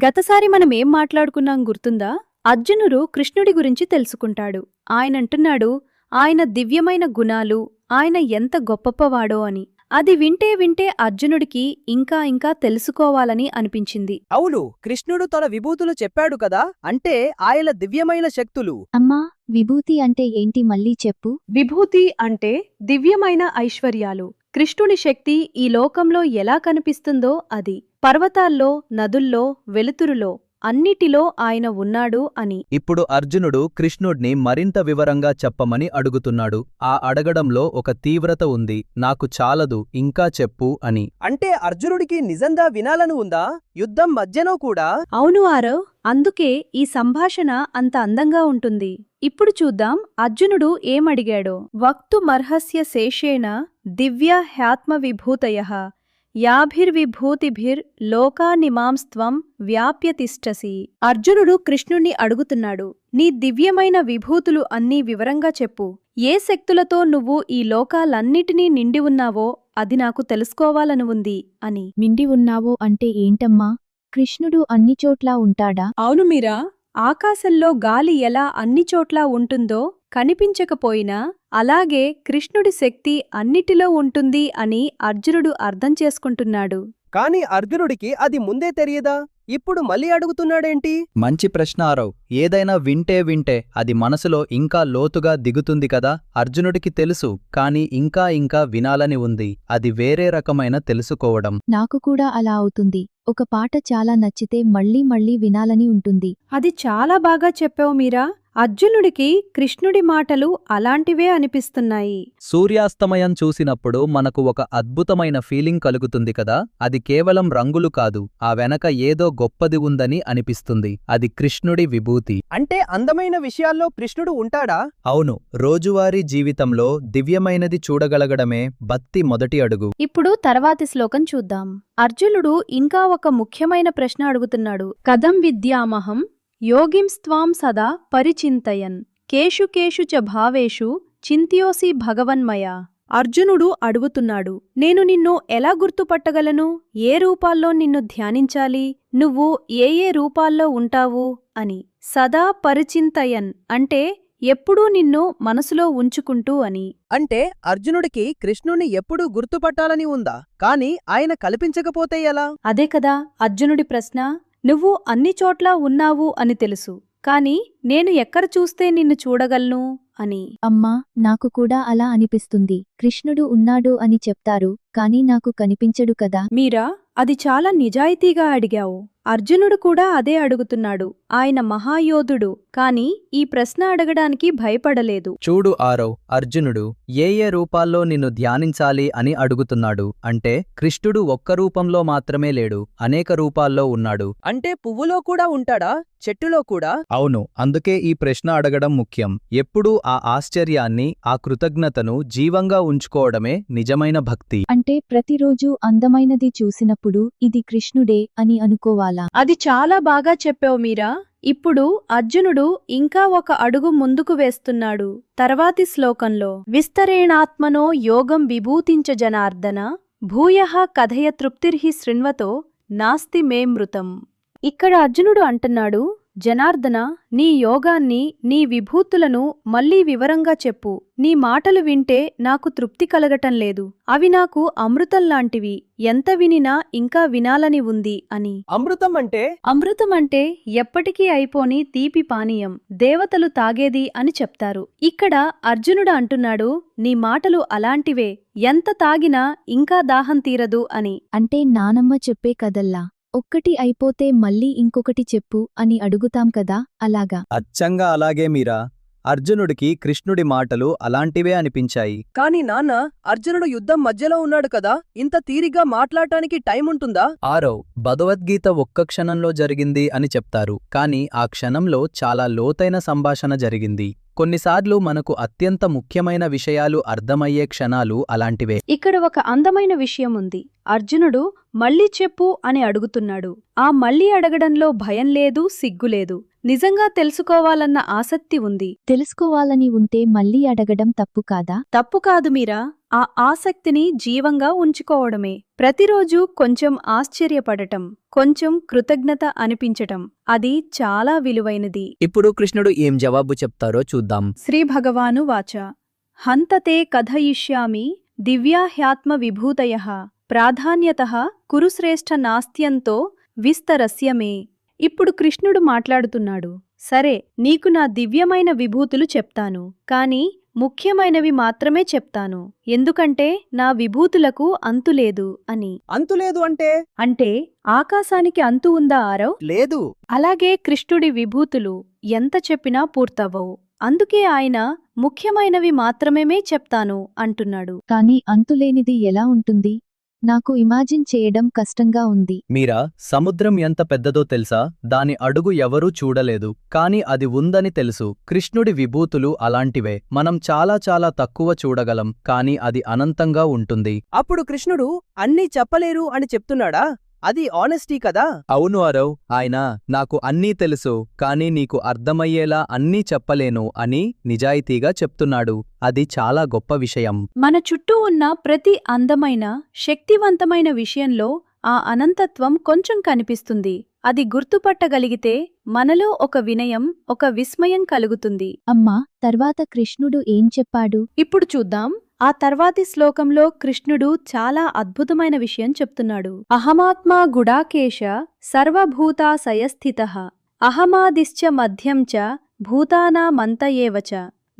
గతసారి మనమేం మాట్లాడుకున్నాం గుర్తుందా? అర్జునుడు కృష్ణుడి గురించి తెలుసుకుంటాడు. ఆయనంటున్నాడు ఆయన దివ్యమైన గుణాలు, ఆయన ఎంత గొప్పవాడో అని. అది వింటే వింటే అర్జునుడికి ఇంకా ఇంకా తెలుసుకోవాలని అనిపించింది. అవును, కృష్ణుడు తన విభూతులు చెప్పాడు కదా, అంటే ఆయన దివ్యమైన శక్తులు. అమ్మా, విభూతి అంటే ఏంటి మళ్ళీ చెప్పు. విభూతి అంటే దివ్యమైన ఐశ్వర్యాలు. కృష్ణుడి శక్తి ఈ లోకంలో ఎలా కనిపిస్తుందో అది. పర్వతాల్లో, నదుల్లో, వెలుతురులో అన్నిటిలో ఆయన ఉన్నాడు అని. ఇప్పుడు అర్జునుడు కృష్ణుడ్ని మరింత వివరంగా చెప్పమని అడుగుతున్నాడు. ఆ అడగడంలో ఒక తీవ్రత ఉంది. నాకు చాలదు, ఇంకా చెప్పు అని. అంటే అర్జునుడికి నిజంగా వినాలని ఉందా, యుద్ధం మధ్యలో కూడా? అవును ఆరవ్, అందుకే ఈ సంభాషణ అంత అందంగా ఉంటుంది. ఇప్పుడు చూద్దాం అర్జునుడు ఏమడిగాడో. వక్తుమర్హస్య శేషేణ దివ్య హ్యాత్మ విభూతయః యాభిర్విభూతిభిర్ లోకానిమాంస్త్వం వ్యాప్య తిష్టసి. అర్జునుడు కృష్ణుణ్ణి అడుగుతున్నాడు, నీ దివ్యమైన విభూతులు అన్నీ వివరంగా చెప్పు. ఏ శక్తులతో నువ్వు ఈ లోకాలన్నిటినీ నిండి ఉన్నావో అది నాకు తెలుసుకోవాలని ఉంది అని. నిండి ఉన్నావో అంటే ఏంటమ్మా? కృష్ణుడు అన్ని చోట్లా ఉంటాడా? అవును మీరా, ఆకాశంలో గాలి ఎలా అన్ని చోట్లా ఉంటుందో కనిపించకపోయినా అలాగే కృష్ణుడి శక్తి అన్నిటిలో ఉంటుంది అని అర్జునుడు అర్థం చేసుకుంటున్నాడు. కాని అర్జునుడికి అది ముందే తెలియదా? ఇప్పుడు మళ్ళీ అడుగుతున్నాడేంటి? మంచి ప్రశ్న ఆరవ్. ఏదైనా వింటే అది మనసులో ఇంకా లోతుగా దిగుతుంది కదా. అర్జునుడికి తెలుసు, కాని ఇంకా ఇంకా వినాలని ఉంది. అది వేరే రకమైన తెలుసుకోవడం. నాకు కూడా అలా అవుతుంది. ఒక పాట చాలా నచ్చితే మళ్ళీ మళ్ళీ వినాలని ఉంటుంది. అది చాలా బాగా చెప్పావు మీరా. అర్జునుడికి కృష్ణుడి మాటలు అలాంటివే అనిపిస్తున్నాయి. సూర్యాస్తమయం చూసినప్పుడు మనకు ఒక అద్భుతమైన ఫీలింగ్ కలుగుతుంది కదా. అది కేవలం రంగులు కాదు, ఆ వెనక ఏదో గొప్పది ఉందని అనిపిస్తుంది. అది కృష్ణుడి విభూతి. అంటే అందమైన విషయాల్లో కృష్ణుడు ఉంటాడా? అవును, రోజువారీ జీవితంలో దివ్యమైనది చూడగలగడమే భక్తి మొదటి అడుగు. ఇప్పుడు తర్వాతి శ్లోకం చూద్దాం. అర్జునుడు ఇంకా ఒక ముఖ్యమైన ప్రశ్న అడుగుతున్నాడు. కథం విద్యామహం యోగింస్త్వాం సదా పరిచింతయన్ కేషు కేషు చ భావేషు చింత్యోసి భగవన్మయా. అర్జునుడు అడుగుతున్నాడు, నేను నిన్ను ఎలా గుర్తుపట్టగలను? ఏ రూపాల్లో నిన్ను ధ్యానించాలి? నువ్వు ఏ ఏ రూపాల్లో ఉంటావు అని. సదా పరిచింతయన్ అంటే ఎప్పుడూ నిన్ను మనసులో ఉంచుకుంటూ అని. అంటే అర్జునుడికి కృష్ణుణ్ణి ఎప్పుడూ గుర్తుపట్టాలని ఉందా, కాని ఆయన కల్పించకపోతే ఎలా? అదే కదా అర్జునుడి ప్రశ్న. నువ్వు అన్ని చోట్లా ఉన్నావు అని తెలుసు, కాని నేను ఎక్కడ చూస్తే నిన్ను చూడగలను అని. అమ్మా, నాకు కూడా అలా అనిపిస్తుంది. కృష్ణుడు ఉన్నాడు అని చెప్తారు, కాని నాకు కనిపించడు కదా. మీరా, అది చాలా నిజాయితీగా అడిగావు. అర్జునుడు కూడా అదే అడుగుతున్నాడు. ఆయన మహాయోధుడు, కాని ఈ ప్రశ్న అడగడానికి భయపడలేదు. చూడు ఆరవ్, అర్జునుడు ఏ ఏ రూపాల్లో నిన్ను ధ్యానించాలి అని అడుగుతున్నాడు. అంటే కృష్ణుడు ఒక్క రూపంలో మాత్రమే లేడు, అనేక రూపాల్లో ఉన్నాడు. అంటే పువ్వులో కూడా ఉంటాడా, చెట్టులో కూడా? అవును, అందుకే ఈ ప్రశ్న అడగడం ముఖ్యం. ఎప్పుడూ ఆ ఆశ్చర్యాన్ని, ఆ కృతజ్ఞతను జీవంగా ఉంచుకోవడమే నిజమైన భక్తి. అంటే ప్రతిరోజు అందమైనది చూసినప్పుడు ఇది కృష్ణుడే అని అనుకోవాలా? అది చాలా బాగా చెప్పావు మీరా. ఇప్పుడు అర్జునుడు ఇంకా ఒక అడుగు ముందుకు వేస్తున్నాడు. తర్వాతి శ్లోకంలో విస్తరేణాత్మనో యోగం విభూతించ జనార్దన భూయః కథయ తృప్తిర్హి శృణ్వతో నాస్తి మే మృతం. ఇక్కడ అర్జునుడు అంటున్నాడు, జనార్దన, నీ యోగాన్ని, నీ విభూతులను మళ్లీ వివరంగా చెప్పు. నీ మాటలు వింటే నాకు తృప్తి కలగటం లేదు. అవి నాకు అమృతంలాంటివి. ఎంత వినినా ఇంకా వినాలని ఉంది అని. అమృతం అంటే? అమృతం అంటే ఎప్పటికీ అయిపోని తీపి పానీయం, దేవతలు తాగేది అని చెప్తారు. ఇక్కడ అర్జునుడు అంటున్నాడు, నీ మాటలు అలాంటివే, ఎంత తాగినా ఇంకా దాహం తీరదు అని. అంటే నానమ్మ చెప్పే కదల్లా, ఒక్కటి అయిపోతే మళ్ళీ ఇంకొకటి చెప్పు అని అడుగుతాం కదా, అలాగా. అచ్చంగా అలాగే మీరా. అర్జునుడికి కృష్ణుడి మాటలు అలాంటివే అనిపించాయి. కాని నాన్న, అర్జునుడు యుద్ధం మధ్యలో ఉన్నాడు కదా, ఇంత తీరిగ్గా మాట్లాడటానికి టైం ఉంటుందా? ఆరవ్, భగవద్గీత ఒక్క క్షణంలో జరిగింది అని చెప్తారు, కాని ఆ క్షణంలో చాలా లోతైన సంభాషణ జరిగింది. కొన్నిసార్లు మనకు అత్యంత ముఖ్యమైన విషయాలు అర్థమయ్యే క్షణాలు అలాంటివే. ఇక్కడ ఒక అందమైన విషయం ఉంది. అర్జునుడు మళ్ళీ చెప్పు అని అడుగుతున్నాడు. ఆ మళ్ళీ అడగడంలో భయం లేదు, సిగ్గులేదు. నిజంగా తెలుసుకోవాలన్న ఆసక్తి ఉంది. తెలుసుకోవాలని ఉంటే మళ్ళీ అడగడం తప్పు కాదా? తప్పు కాదు మీరా, ఆ ఆసక్తిని జీవంగా ఉంచుకోవడమే. ప్రతిరోజు కొంచెం ఆశ్చర్యపడటం, కొంచెం కృతజ్ఞత అనిపించటం, అది చాలా విలువైనది. ఇప్పుడు కృష్ణుడు ఏం జవాబు చెప్తారో చూద్దాం. శ్రీభగవాను వాచ హంతతే కథయిష్యామి దివ్యాహ్యాత్మ విభూతయః ప్రాధాన్యతః కురుశ్రేష్ఠ నాస్త్యంతో విస్తరస్య మే. ఇప్పుడు కృష్ణుడు మాట్లాడుతున్నాడు. సరే, నీకు నా దివ్యమైన విభూతులు చెప్తాను, కాని ముఖ్యమైనవి మాత్రమే చెప్తాను, ఎందుకంటే నా విభూతులకు అంతులేదు అని. అంతులేదు అంటే? అంటే ఆకాశానికి అంతు ఉందా ఆరవ్? లేదు. అలాగే కృష్ణుడి విభూతులు ఎంత చెప్పినా పూర్తవ్వవు. అందుకే ఆయన ముఖ్యమైనవి మాత్రమేమే చెప్తాను అంటున్నాడు. కాని అంతులేనిది ఎలా ఉంటుంది? నాకు ఇమాజిన్ చేయడం కష్టంగా ఉంది. మీరా, సముద్రం ఎంత పెద్దదో తెలుసా? దాని అడుగు ఎవరూ చూడలేదు, కాని అది ఉందని తెలుసు. కృష్ణుడి విభూతులు అలాంటివే. మనం చాలా చాలా తక్కువ చూడగలం, కాని అది అనంతంగా ఉంటుంది. అప్పుడు కృష్ణుడు అన్నీ చెప్పలేరు అని చెప్తున్నాడా? అది ఆనెస్టీ కదా? అవును ఆరవ్, ఆయన నాకు అన్నీ తెలుసు, కాని నీకు అర్థమయ్యేలా అన్నీ చెప్పలేను అని నిజాయితీగా చెప్తున్నాడు. అది చాలా గొప్ప విషయం. మన చుట్టూ ఉన్న ప్రతి అందమైన, శక్తివంతమైన విషయంలో ఆ అనంతత్వం కొంచెం కనిపిస్తుంది. అది గుర్తుపట్టగలిగితే మనలో ఒక వినయం, ఒక విస్మయం కలుగుతుంది. అమ్మా, తర్వాత కృష్ణుడు ఏం చెప్పాడు? ఇప్పుడు చూద్దాం. ఆ తర్వాతి శ్లోకంలో కృష్ణుడు చాలా అద్భుతమైన విషయం చెప్తున్నాడు. అహమాత్మా గుడాకేశ సర్వభూతాశయస్థితః అహమాదిశ్చ మధ్యం చ భూతానామంత ఏవచ.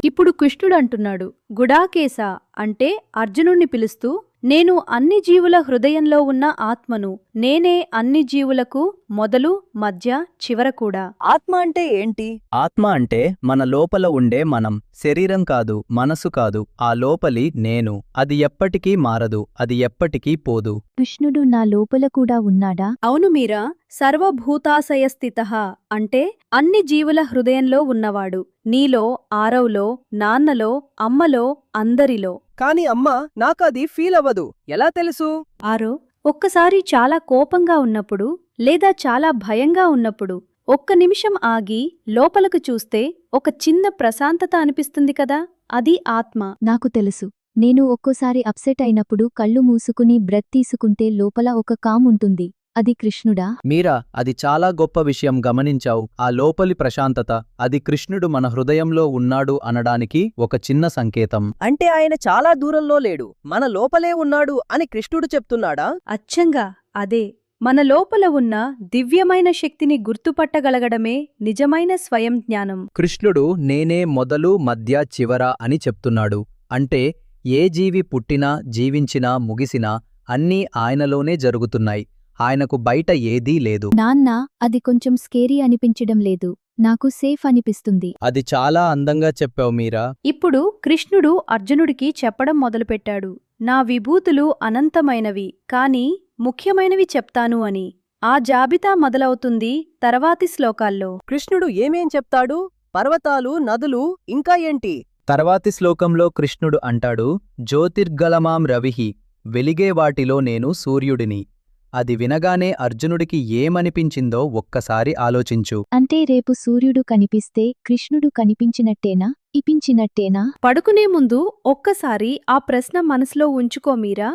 ఇప్పుడు కృష్ణుడు అంటున్నాడు, గుడాకేశ అంటే అర్జునుణ్ణి పిలుస్తూ, నేను అన్ని జీవుల హృదయంలో ఉన్న ఆత్మను, నేనే అన్ని జీవులకు మొదలు, మధ్య, చివర కూడా. ఆత్మ అంటే ఏంటి? ఆత్మ అంటే మన లోపల ఉండే మనం, శరీరం కాదు, మనసు కాదు, ఆ లోపలి నేను. అది ఎప్పటికీ మారదు, అది ఎప్పటికీ పోదు. కృష్ణుడు నా లోపల కూడా ఉన్నాడా? అవును మీరా, సర్వభూతాశయస్థితః అంటే అన్ని జీవుల హృదయంలో ఉన్నవాడు. నీలో, ఆరవ్లో, నాన్నలో, అమ్మలో, అందరిలో. కాని అమ్మా, నాకది ఫీల్ అవ్వదు. ఎలా తెలుసు? ఆరో, ఒక్కసారి చాలా కోపంగా ఉన్నప్పుడు, లేదా చాలా భయంగా ఉన్నప్పుడు ఒక్క నిమిషం ఆగి లోపలకు చూస్తే ఒక చిన్న ప్రశాంతత అనిపిస్తుంది కదా, అది ఆత్మ. నాకు తెలుసు. నేను ఒక్కోసారి అప్సెట్ అయినప్పుడు కళ్ళు మూసుకుని బ్రెత్ తీసుకుంటే లోపల ఒక కామ్ ఉంటుంది. అది కృష్ణుడా? మీరా, అది చాలా గొప్ప విషయం గమనించావు. ఆ లోపలి ప్రశాంతత, అది కృష్ణుడు మన హృదయంలో ఉన్నాడు అనడానికి ఒక చిన్న సంకేతం. అంటే ఆయన చాలా దూరంలో లేడు, మన లోపలే ఉన్నాడు అని కృష్ణుడు చెప్తున్నాడా? అచ్చంగా అదే. మన లోపల ఉన్న దివ్యమైన శక్తిని గుర్తుపట్టగలగడమే నిజమైన స్వయం జ్ఞానం. కృష్ణుడు నేనే మొదలు, మధ్య, చివర అని చెప్తున్నాడు. అంటే ఏ జీవి పుట్టినా, జీవించినా, ముగిసినా అన్నీ ఆయనలోనే జరుగుతున్నాయి. ఆయనకు బయట ఏదీ లేదు. నాన్నా, అది కొంచెం స్కేరీ అనిపించడం లేదు, నాకు సేఫ్ అనిపిస్తుంది. అది చాలా అందంగా చెప్పావు మీరా. ఇప్పుడు కృష్ణుడు అర్జునుడికి చెప్పడం మొదలుపెట్టాడు. నా విభూతులు అనంతమైనవి, కాని ముఖ్యమైనవి చెప్తాను అని. ఆ జాబితా మొదలవుతుంది తర్వాతి శ్లోకాల్లో. కృష్ణుడు ఏమేం చెప్తాడు? పర్వతాలు, నదులు, ఇంకా ఏంటి? తర్వాతి శ్లోకంలో కృష్ణుడు అంటాడు, జ్యోతిర్గలమాం రవిహి, వెలిగే వాటిలో నేను సూర్యుడిని. అది వినగానే అర్జునుడికి ఏమనిపించిందో ఒక్కసారి ఆలోచించు. అంటే రేపు సూర్యుడు కనిపిస్తే కృష్ణుడు కనిపించినట్టేనా, ఇపించినట్టేనా? పడుకునే ముందు ఒక్కసారి ఆ ప్రశ్న మనసులో ఉంచుకో మీరా.